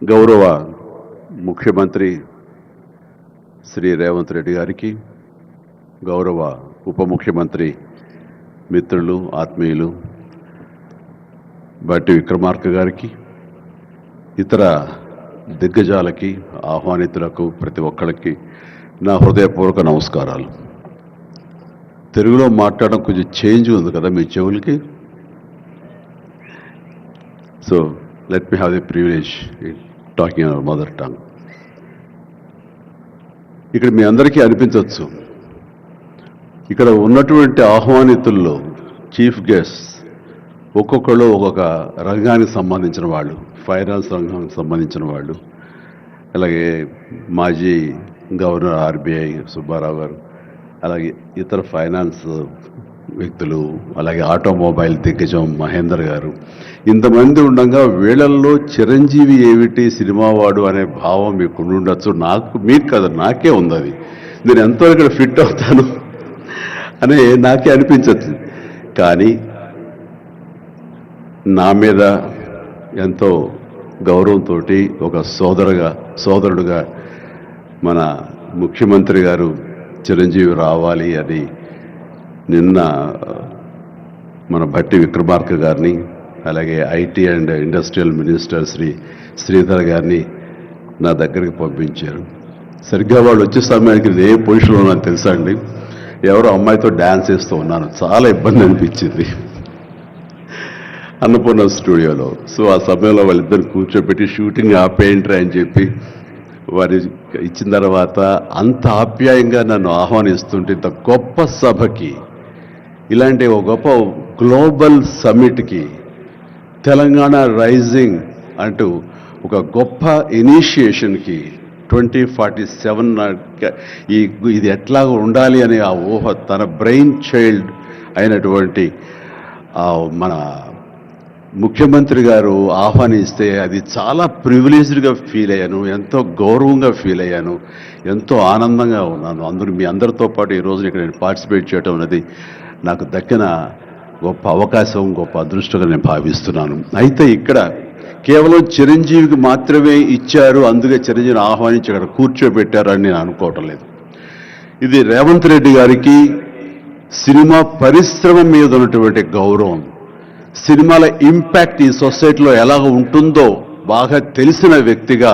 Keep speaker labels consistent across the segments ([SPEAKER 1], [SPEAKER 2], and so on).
[SPEAKER 1] గౌరవ ముఖ్యమంత్రి శ్రీ రేవంత్ రెడ్డి గారికి, గౌరవ ఉప ముఖ్యమంత్రి మిత్రులు ఆత్మీయులు బట్టి విక్రమార్క గారికి, ఇతర దిగ్గజాలకి, ఆహ్వానితులకు ప్రతి ఒక్కరికి నా హృదయపూర్వక నమస్కారాలు. తెలుగులో మాట్లాడడం కొంచెం చేంజ్ ఉంది కదా మీ చెవులకి. So let me have the privilege in talking in our mother tongue. ఇక్కడ మీ అందరికీ అనిపించవచ్చు, ఇక్కడ ఉన్నటువంటి ఆహ్వానితుల్లో చీఫ్ గెస్ట్ ఒక్కొక్కళ్ళు ఒక్కొక్క రంగానికి సంబంధించిన వాళ్ళు, ఫైనాన్స్ రంగానికి సంబంధించిన వాళ్ళు, అలాగే మాజీ గవర్నర్ ఆర్బీఐ సుబ్బారావు గారు, అలాగే ఇతర ఫైనాన్స్ వ్యక్తులు, అలాగే ఆటోమొబైల్ దిగ్గజం మహేందర్ గారు, ఇంతమంది ఉండగా వీళ్ళల్లో చిరంజీవి ఏమిటి సినిమా వాడు అనే భావం మీకు ఉండొచ్చు. మీకు కదా, నాకే ఉంది అది. నేను ఎంతో ఇక్కడ ఫిట్ అవుతాను అని నాకే అనిపించచ్చు. కానీ నా మీద ఎంతో గౌరవంతో ఒక సోదరుడుగా మన ముఖ్యమంత్రి గారు చిరంజీవి రావాలి అని నిన్న మన భట్టి విక్రమార్క గారిని, అలాగే IT and industrial minister Sridhar గారిని నా దగ్గరికి పంపించారు. సరిగ్గా వాళ్ళు వచ్చే సమయానికి ఏ పొజిషన్లో ఉన్నాను తెలుసా అండి? ఎవరో అమ్మాయితో డ్యాన్స్ వేస్తూ ఉన్నాను. చాలా ఇబ్బంది అనిపించింది అన్నపూర్ణ స్టూడియోలో. సో ఆ సమయంలో వాళ్ళిద్దరు కూర్చోబెట్టి షూటింగ్ ఆపేయంట్రా అని చెప్పి వారి ఇచ్చిన తర్వాత అంత ఆప్యాయంగా నన్ను ఆహ్వానిస్తుంటే, ఇంత గొప్ప సభకి, ఇలాంటి ఒక గొప్ప గ్లోబల్ సమ్మిట్కి, తెలంగాణ రైజింగ్ అంటూ ఒక గొప్ప ఇనిషియేషన్కి 2047 ఇది ఎట్లా ఉండాలి అనే ఆ ఊహ తన బ్రెయిన్ చైల్డ్ అయినటువంటి మన ముఖ్యమంత్రి గారు ఆహ్వానిస్తే అది చాలా ప్రివిలేజ్డ్గా ఫీల్ అయ్యాను, ఎంతో గౌరవంగా ఫీల్ అయ్యాను, ఎంతో ఆనందంగా ఉన్నాను. మీ అందరితో పాటు ఈ రోజున ఇక్కడ నేను పార్టిసిపేట్ చేయడం అనేది నాకు దక్కిన గొప్ప అవకాశం, గొప్ప అదృష్టంగా నేను భావిస్తున్నాను. అయితే ఇక్కడ కేవలం చిరంజీవికి మాత్రమే ఇచ్చారు, అందుకే చిరంజీవిని ఆహ్వానించి అక్కడ కూర్చోబెట్టారు అని నేను అనుకోవటం లేదు. ఇది రేవంత్ రెడ్డి గారికి సినిమా పరిశ్రమ మీద ఉన్నటువంటి గౌరవం, సినిమాల ఇంపాక్ట్ ఈ సొసైటీలో ఎలాగ ఉంటుందో బాగా తెలిసిన వ్యక్తిగా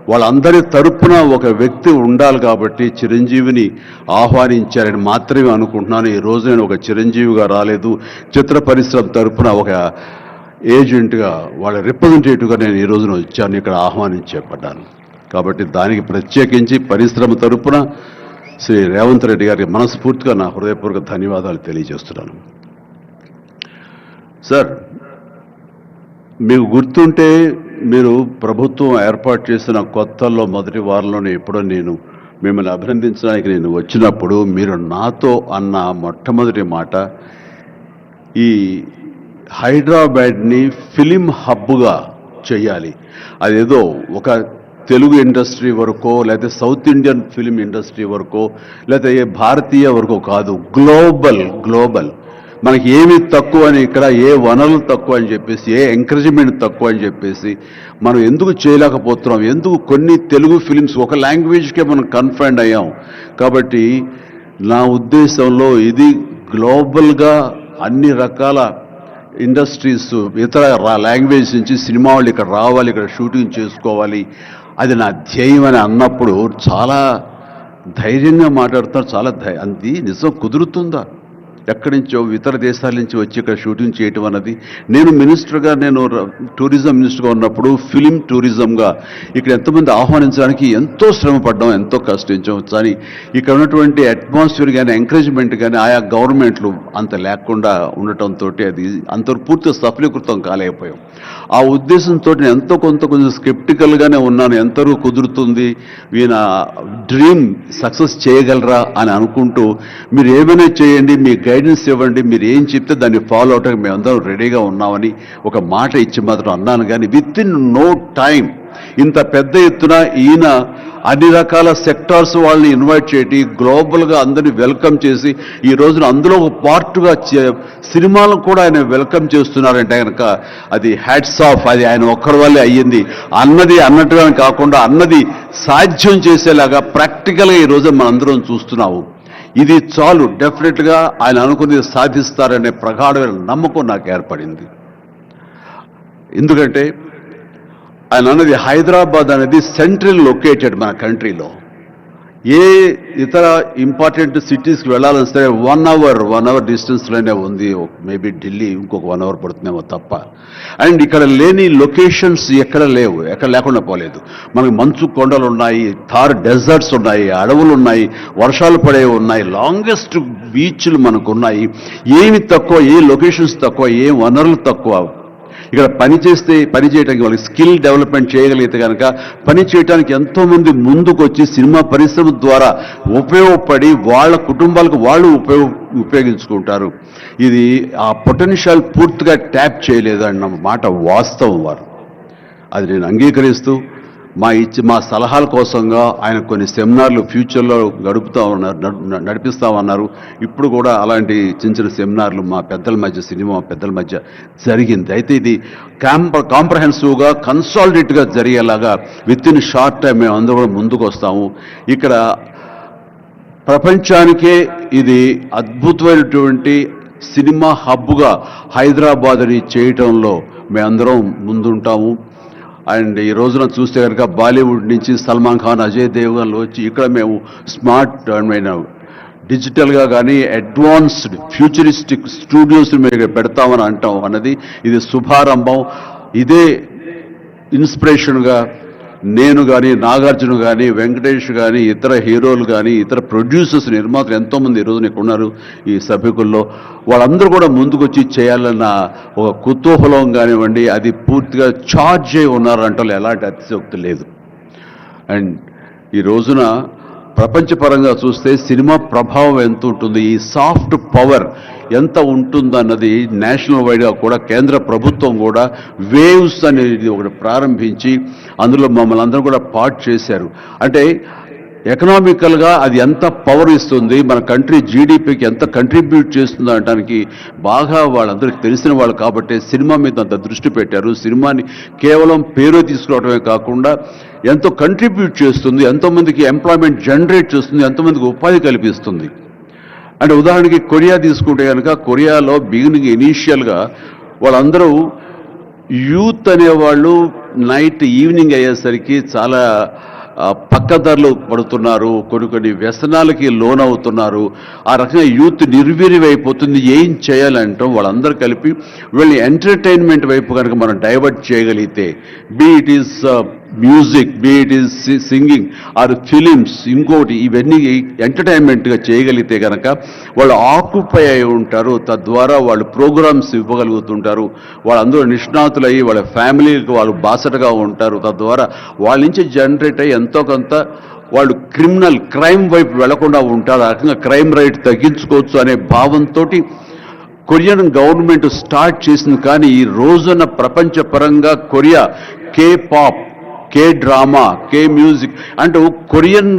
[SPEAKER 1] వాళ్ళందరి తరపున ఒక వ్యక్తి ఉండాలి కాబట్టి చిరంజీవిని ఆహ్వానించారని మాత్రమే అనుకుంటున్నాను. ఈ రోజు నేను ఒక చిరంజీవిగా రాలేదు, చిత్ర పరిశ్రమ తరపున ఒక ఏజెంట్గా, వాళ్ళ రిప్రజెంటేటివ్గా నేను ఈ రోజున వచ్చాను, ఇక్కడ ఆహ్వానించబడ్డాను. కాబట్టి దానికి ప్రత్యేకించి పరిశ్రమ తరపున శ్రీ రేవంత్ రెడ్డి గారికి మనస్ఫూర్తిగా నా హృదయపూర్వక ధన్యవాదాలు తెలియజేస్తున్నాను. సార్, మీకు గుర్తుంటే మీరు ప్రభుత్వం ఏర్పాటు చేసిన కొత్తల్లో మొదటి వారంలోనే ఎప్పుడో నేను మిమ్మల్ని అభినందించడానికి నేను వచ్చినప్పుడు మీరు నాతో అన్న మొట్టమొదటి మాట, ఈ హైదరాబాద్ని ఫిలిం హబ్గా చేయాలి. అదేదో ఒక తెలుగు ఇండస్ట్రీ వరకో, లేకపోతే సౌత్ ఇండియన్ ఫిలిం ఇండస్ట్రీ వరకో, లేకపోతే భారతీయ వరకో కాదు, గ్లోబల్. మనకి ఏమి తక్కువ అని, ఇక్కడ ఏ వనరులు తక్కువ అని చెప్పేసి, ఏ ఎంకరేజ్మెంట్ తక్కువ అని చెప్పేసి మనం ఎందుకు చేయలేకపోతున్నాం? ఎందుకు కొన్ని తెలుగు ఫిలిమ్స్ ఒక లాంగ్వేజ్కే మనం కన్ఫైన్డ్ అయ్యాం? కాబట్టి నా ఉద్దేశంలో ఇది గ్లోబల్గా అన్ని రకాల ఇండస్ట్రీస్, ఇతర లాంగ్వేజ్ నుంచి సినిమా వాళ్ళు ఇక్కడ రావాలి, ఇక్కడ షూటింగ్ చేసుకోవాలి, అది నా ధ్యేయం అని అన్నప్పుడు చాలా ధైర్యంగా మాట్లాడతారు. అది నిజం కుదురుతుందా? ఎక్కడి నుంచో ఇతర దేశాల నుంచి వచ్చి ఇక్కడ షూటింగ్ చేయటం అన్నది, నేను టూరిజం మినిస్టర్గా ఉన్నప్పుడు ఫిలిం టూరిజంగా ఇక్కడ ఎంతమంది ఆహ్వానించడానికి ఎంతో శ్రమ పడ్డాం, ఎంతో కష్టించాం. కానీ ఇక్కడ ఉన్నటువంటి అట్మాస్ఫియర్ కానీ ఎంకరేజ్మెంట్ కానీ ఆయా గవర్నమెంట్లు అంత లేకుండా ఉండటంతో అది అంత పూర్తిగా సఫలీకృతం కాలేకపోయాం. ఆ ఉద్దేశంతో నేను ఎంతో కొంచెం స్కెప్టికల్గానే ఉన్నాను. ఎంతవరకు కుదురుతుంది, ఈయన డ్రీమ్ సక్సెస్ చేయగలరా అని అనుకుంటూ, మీరు ఏమైనా చేయండి, మీ గైడెన్స్ ఇవ్వండి, మీరు ఏం చెప్తే దాన్ని ఫాలో అవడానికి మేమందరం రెడీగా ఉన్నామని ఒక మాట ఇచ్చి మాత్రం అన్నాను. కానీ విత్ ఇన్ నో టైం ఇంత పెద్ద ఎత్తున ఈయన అన్ని రకాల సెక్టార్స్ వాళ్ళని ఇన్వైట్ చేసి గ్లోబల్గా అందరినీ వెల్కమ్ చేసి ఈ రోజున అందులో ఒక పార్ట్గా సినిమాలను కూడా ఆయన వెల్కమ్ చేస్తున్నారంటే కనుక అది హ్యాట్స్ ఆఫ్. అది ఆయన ఒక్కడి వల్లే అయ్యింది. అన్నది అన్నట్టుగా కాకుండా అన్నది సాధ్యం చేసేలాగా ప్రాక్టికల్గా ఈ రోజు మనందరం చూస్తున్నాము. ఇది చాలు. డెఫినెట్గా ఆయన అనుకున్నది సాధిస్తారనే ప్రగాఢమైన నమ్మకం నాకు ఏర్పడింది. ఎందుకంటే ఆయన అన్నది హైదరాబాద్ అనేది సెంట్రల్ లొకేటెడ్ మన కంట్రీలో. ఏ ఇతర ఇంపార్టెంట్ సిటీస్కి వెళ్ళాలని సరే 1 అవర్ డిస్టెన్స్లోనే ఉంది. మేబీ ఢిల్లీ ఇంకొక 1 అవర్ పడుతుందేమో తప్ప. అండ్ ఇక్కడ లేని లొకేషన్స్ ఎక్కడ లేవు, ఎక్కడ లేకుండా పోలేదు. మనకు మంచు కొండలు ఉన్నాయి, థార్ డెజర్ట్స్ ఉన్నాయి, అడవులు ఉన్నాయి, వర్షాలు పడే ఉన్నాయి, లాంగెస్ట్ బీచ్లు మనకు ఉన్నాయి. ఏమి తక్కువ, ఏ లొకేషన్స్ తక్కువ, ఏ వనరులు తక్కువ. ఇక్కడ పని చేయడానికి వాళ్ళకి స్కిల్ డెవలప్మెంట్ చేయగలిగితే కనుక పని చేయడానికి ఎంతోమంది ముందుకు వచ్చి సినిమా పరిశ్రమ ద్వారా ఉపయోగపడి వాళ్ళ కుటుంబాలకు వాళ్ళు ఉపయోగించుకుంటారు. ఇది ఆ పొటెన్షియల్ పూర్తిగా ట్యాప్ చేయలేదు అన్న మాట వాస్తవం. వారు అది నేను అంగీకరిస్తూ మా సలహాల కోసంగా ఆయన కొన్ని సెమినార్లు ఫ్యూచర్లో నడిపిస్తామన్నారు. ఇప్పుడు కూడా అలాంటి చిన్న సెమినార్లు మా పెద్దల మధ్య, సినిమా పెద్దల మధ్య జరిగింది. అయితే ఇది కాంప్రహెన్సివ్గా కన్సాలిడేట్గా జరిగేలాగా విత్ ఇన్ షార్ట్ టైం మేము అందరూ కూడా ముందుకు వస్తాము. ఇక్కడ ప్రపంచానికే ఇది అద్భుతమైనటువంటి సినిమా హబ్గా హైదరాబాద్ని చేయటంలో మేమందరం ముందుంటాము. అండ్ ఈ రోజున చూస్తే కనుక బాలీవుడ్ నుంచి సల్మాన్ ఖాన్, అజయ్ దేవ్గన్లు వచ్చి ఇక్కడ మేము స్మార్ట్ డిజిటల్గా కానీ అడ్వాన్స్డ్ ఫ్యూచరిస్టిక్ స్టూడియోస్ మేము పెడతామని అంటాం అన్నది ఇది శుభారంభం. ఇదే ఇన్స్పిరేషన్గా నేను కానీ, నాగార్జున కానీ, వెంకటేష్ కానీ, ఇతర హీరోలు కానీ, ఇతర ప్రొడ్యూసర్స్, నిర్మాతలు ఎంతోమంది ఈ రోజున ఇక్కడ ఉన్నారు ఈ సభ్యుకుల్లో. వాళ్ళందరూ కూడా ముందుకొచ్చి చేయాలన్న ఒక కుతూహలం కానివ్వండి, అది పూర్తిగా ఛార్జ్ అయి ఉన్నారంటే ఎలాంటి అతిశయోక్తి లేదు. అండ్ ఈ రోజున ప్రపంచపరంగా చూస్తే సినిమా ప్రభావం ఎంత ఉంటుంది, ఈ సాఫ్ట్ పవర్ ఎంత ఉంటుందన్నది నేషనల్ వైడ్గా కూడా కేంద్ర ప్రభుత్వం కూడా వేవ్స్ అనేది ఒకటి ప్రారంభించి అందులో మమ్మల్ని అందరూ కూడా పార్ట్ చేశారు. అంటే ఎకనామికల్గా అది ఎంత పవర్ ఇస్తుంది, మన కంట్రీ జీడిపికి ఎంత కంట్రిబ్యూట్ చేస్తుందో అనడానికి బాగా వాళ్ళందరికీ తెలిసిన వాళ్ళు కాబట్టి సినిమా మీద అంత దృష్టి పెట్టారు. సినిమాని కేవలం పేరు తీసుకురావడమే కాకుండా ఎంతో కంట్రిబ్యూట్ చేస్తుంది, ఎంతోమందికి ఎంప్లాయ్మెంట్ జనరేట్ చేస్తుంది, ఎంతోమందికి ఉపాధి కల్పిస్తుంది. అంటే ఉదాహరణకి కొరియా తీసుకుంటే కనుక కొరియాలో బిగినింగ్ ఇనీషియల్గా వాళ్ళందరూ యూత్ అనేవాళ్ళు నైట్ ఈవినింగ్ అయ్యేసరికి చాలా పక్కదారులు పడుతున్నారు, కొన్ని వ్యసనాలకి లోనవుతున్నారు. ఆ రకంగా యూత్ నిర్వీర్యమైపోతుంది. ఏం చేయాలంటాం వాళ్ళందరూ కలిపి వీళ్ళని ఎంటర్టైన్మెంట్ వైపు కనుక మనం డైవర్ట్ చేయగలిగితే, be it is music, be it is singing or films, ఇంకోటి ఇవన్నీ ఎంటర్టైన్మెంట్గా చేయగలిగితే కనుక వాళ్ళు ఆక్యుపై అయి ఉంటారు. తద్వారా వాళ్ళు ప్రోగ్రామ్స్ ఇవ్వగలుగుతుంటారు. వాళ్ళందరూ నిష్ణాతులయ్యి వాళ్ళ ఫ్యామిలీకి వాళ్ళు బాసటగా ఉంటారు. తద్వారా వాళ్ళ నుంచి జనరేట్ అయ్యి ఎంతో కొంత వాళ్ళు క్రైమ్ వైపు వెళ్లకుండా ఉంటారు. ఆ రకంగా క్రైమ్ రేట్ తగ్గించుకోవచ్చు అనే భావంతో కొరియన్ గవర్నమెంట్ స్టార్ట్ చేసింది. కానీ ఈ రోజున ప్రపంచపరంగా Korea K pop, K drama, K music అంటూ కొరియన్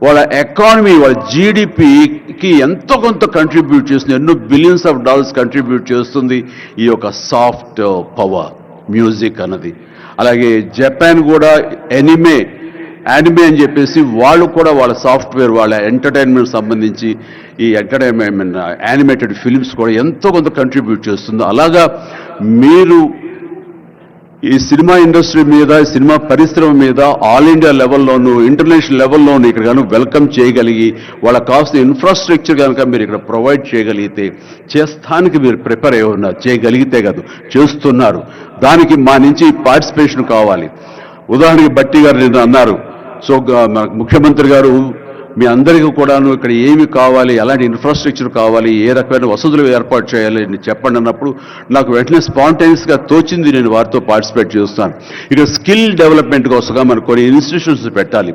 [SPEAKER 1] వాళ్ళ ఎకానమీ, వాళ్ళ జీడిపికి ఎంతో కొంత కంట్రిబ్యూట్ చేస్తుంది. ఎన్నో బిలియన్స్ ఆఫ్ డాలర్స్ కంట్రిబ్యూట్ చేస్తుంది ఈ యొక్క సాఫ్ట్ పవర్ మ్యూజిక్ అన్నది. అలాగే జపాన్ కూడా యానిమే అని చెప్పేసి వాళ్ళు కూడా వాళ్ళ సాఫ్ట్వేర్, వాళ్ళ ఎంటర్టైన్మెంట్ సంబంధించి ఈ ఎంటర్టైన్మెంట్ యానిమేటెడ్ ఫిలిమ్స్ కూడా ఎంతో కొంత కంట్రిబ్యూట్ చేస్తుంది. అలాగా మీరు ఈ సినిమా ఇండస్ట్రీ మీద, సినిమా పరిశ్రమ మీద ఆల్ ఇండియా లెవెల్లోనూ ఇంటర్నేషనల్ లెవెల్లోనూ ఇక్కడ కనుక వెల్కమ్ చేయగలిగి వాళ్ళకి కావాల్సిన ఇన్ఫ్రాస్ట్రక్చర్ కనుక మీరు ఇక్కడ ప్రొవైడ్ చేయగలిగితే, చేస్తానికి మీరు ప్రిపేర్ అయి ఉన్నారు, చేయగలిగితే కాదు చేస్తున్నారు. దానికి మా నుంచి పార్టిసిపేషన్ కావాలి. ఉదాహరణకి బట్టి గారు నిన్న అన్నారు, సో మనకు ముఖ్యమంత్రి గారు మీ అందరికీ కూడాను ఇక్కడ ఏమి కావాలి, ఎలాంటి ఇన్ఫ్రాస్ట్రక్చర్ కావాలి, ఏ రకమైన వసతులు ఏర్పాటు చేయాలి అని చెప్పండి అన్నప్పుడు నాకు వెంటనే స్పాంటేనియస్గా తోచింది. నేను వారితో పార్టిసిపేట్ చేస్తాను. ఇక్కడ స్కిల్ డెవలప్మెంట్ కోసంగా మనకు కొన్ని ఇన్స్టిట్యూషన్స్ పెట్టాలి.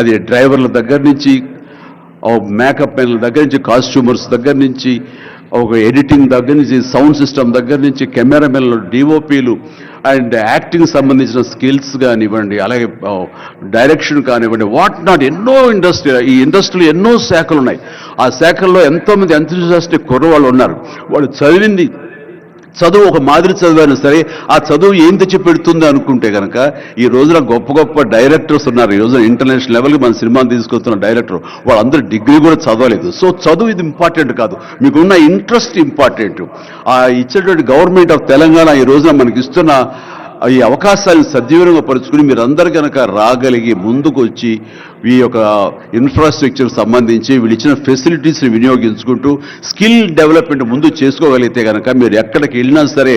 [SPEAKER 1] అది డ్రైవర్ల దగ్గర నుంచి, మేకప్ మెన్ల దగ్గర నుంచి, కాస్ట్యూమర్స్ దగ్గర నుంచి, ఒక ఎడిటింగ్ దగ్గర నుంచి, సౌండ్ సిస్టమ్ దగ్గర నుంచి, కెమెరామెన్లు, డిఓపీలు అండ్ యాక్టింగ్ సంబంధించిన స్కిల్స్ కానివ్వండి, అలాగే డైరెక్షన్ కానివ్వండి, వాట్ నాట్, ఎన్నో ఈ ఇండస్ట్రీలో ఎన్నో శాఖలు ఉన్నాయి. ఆ శాఖల్లో ఎంతోమంది ఎంతూజియాస్టిక్ కుర్రవాళ్ళు ఉన్నారు. వాళ్ళు చదివింది చదువు ఒక మాదిరి చదివాను సరే, ఆ చదువు ఏం తెచ్చి పెడుతుంది అనుకుంటే కనుక ఈ రోజున గొప్ప గొప్ప డైరెక్టర్స్ ఉన్నారు. ఈ రోజున ఇంటర్నేషనల్ లెవెల్కి మన సినిమాని తీసుకొస్తున్న డైరెక్టర్ వాళ్ళందరూ డిగ్రీ కూడా చదవలేదు. సో చదువు ఇది ఇంపార్టెంట్ కాదు, మీకున్న ఇంట్రెస్ట్ ఇంపార్టెంట్. ఆ ఇచ్చేటువంటి గవర్నమెంట్ ఆఫ్ తెలంగాణ ఈ రోజున మనకి ఇస్తున్న ఈ అవకాశాలను సద్వినియోగం పరుచుకుని మీరందరూ కనుక రాగలిగి ముందుకు వచ్చి ఈ యొక్క ఇన్ఫ్రాస్ట్రక్చర్ సంబంధించి వీళ్ళు ఇచ్చిన ఫెసిలిటీస్ని వినియోగించుకుంటూ స్కిల్ డెవలప్మెంట్ ముందు చేసుకోగలిగితే కనుక మీరు ఎక్కడికి వెళ్ళినా సరే,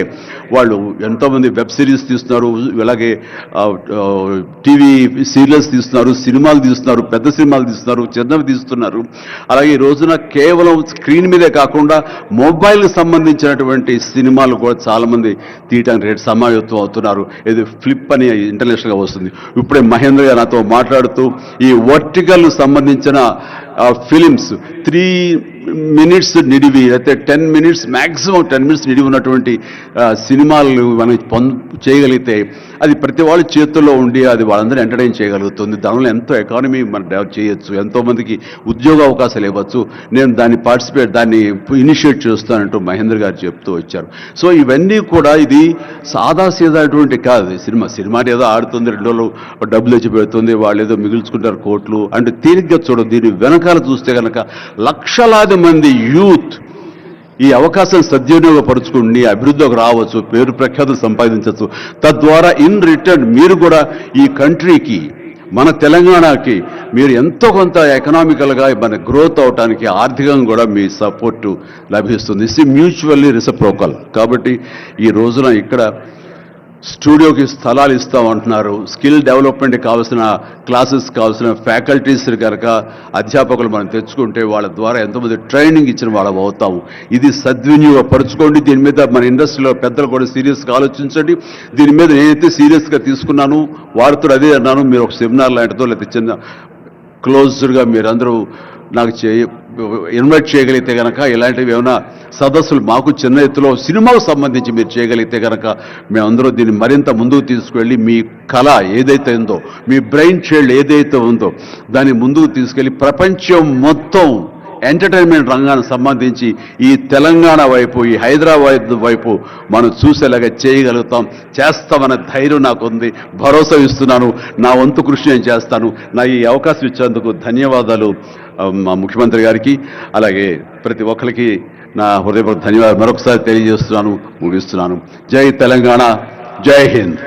[SPEAKER 1] వాళ్ళు ఎంతోమంది వెబ్ సిరీస్ తీస్తున్నారు, అలాగే టీవీ సీరియల్స్ తీస్తున్నారు, సినిమాలు తీస్తున్నారు, పెద్ద సినిమాలు తీస్తున్నారు, చిన్నవి తీస్తున్నారు. అలాగే ఈ రోజున కేవలం స్క్రీన్ మీదే కాకుండా మొబైల్కి సంబంధించినటువంటి సినిమాలు కూడా చాలామంది తీయటానికి సమాయత్తం అవుతున్నారు. ఇది ఫ్లిప్ అని ఇంటర్నేషనల్గా వస్తుంది. ఇప్పుడే మహేంద్ర గారు నాతో మాట్లాడుతూ ఈ వర్టికల్ సంబంధించిన ఫిలిమ్స్ 3 minutes నిడివి, అయితే 10 minutes మ్యాక్సిమం 10 minutes నిడివి ఉన్నటువంటి సినిమాలు మనం చేయగలిగితే అది ప్రతి వాళ్ళ చేతుల్లో ఉండి అది వాళ్ళందరూ ఎంటర్టైన్ చేయగలుగుతుంది. దానివల్ల ఎంతో ఎకానమీ మనం డెవలప్ చేయొచ్చు, ఎంతోమందికి ఉద్యోగ అవకాశాలు ఇవ్వచ్చు. నేను దాన్ని ఇనిషియేట్ చేస్తానంటూ మహేంద్ర గారు చెప్తూ వచ్చారు. సో ఇవన్నీ కూడా ఇది సాదాసీదాటువంటి కాదు. సినిమా ఏదో ఆడుతుంది, 2 రోజులు డబ్బులు వచ్చి పెడుతుంది, వాళ్ళు ఏదో మిగుల్చుకుంటారు కోట్లు అంటే తేలిగ్గా చూడదు. దీని వెనకాల చూస్తే కనుక లక్షలాది మంది యూత్ ఈ అవకాశం సద్వినియోగపరుచుకుని అభివృద్ధిలోకి రావచ్చు, పేరు ప్రఖ్యాతులు సంపాదించవచ్చు. తద్వారా ఇన్ రిటర్న్ మీరు కూడా ఈ కంట్రీకి, మన తెలంగాణకి మీరు ఎంతో కొంత ఎకనామికల్గా మన గ్రోత్ అవడానికి ఆర్థికంగా కూడా మీ సపోర్టు లభిస్తుంది. ఇది మ్యూచువల్లీ రిసిప్రోకల్. కాబట్టి ఈ రోజున ఇక్కడ స్టూడియోకి స్థలాలు ఇస్తామంటున్నారు. స్కిల్ డెవలప్మెంట్కి కావాల్సిన క్లాసెస్ కావాల్సిన ఫ్యాకల్టీస్ కనుక అధ్యాపకులు మనం తెచ్చుకుంటే వాళ్ళ ద్వారా ఎంతోమంది ట్రైనింగ్ ఇచ్చిన వాళ్ళం అవుతాము. ఇది సద్వినియోగపరచుకోండి. దీని మీద మన ఇండస్ట్రీలో పెద్దలు కూడా సీరియస్గా ఆలోచించండి. దీని మీద నేనైతే సీరియస్గా తీసుకున్నాను, వారితో అదే అన్నాను. మీరు ఒక సెమినార్ లాంటిదో లేకపోతే చిన్న క్లోజ్డ్గా మీరందరూ నాకు ఇన్వైట్ చేయగలిగితే కనుక ఇలాంటివి ఏమైనా సదస్సులు మాకు చిన్న ఎత్తులో సినిమాకు సంబంధించి మీరు చేయగలిగితే కనుక మేమందరూ దీన్ని మరింత ముందుకు తీసుకువెళ్ళి మీ కళ ఏదైతే ఉందో, మీ బ్రెయిన్ చైల్డ్ ఏదైతే ఉందో దాన్ని ముందుకు తీసుకెళ్ళి ప్రపంచం మొత్తం ఎంటర్టైన్మెంట్ రంగానికి సంబంధించి ఈ తెలంగాణ వైపు, ఈ హైదరాబాద్ వైపు మనం చూసేలాగా చేయగలుగుతాం, చేస్తామన్న ధైర్యం నాకుంది, భరోసా ఇస్తున్నాను. నా వంతు కృషి నేను చేస్తాను. నా ఈ అవకాశం ఇచ్చేందుకు ధన్యవాదాలు మా ముఖ్యమంత్రి గారికి, అలాగే ప్రతి ఒక్కరికి నా హృదయపూర్వక ధన్యవాదాలు మరొకసారి తెలియజేస్తున్నాను, ముగిస్తున్నాను. జై తెలంగాణ, జై హింద్.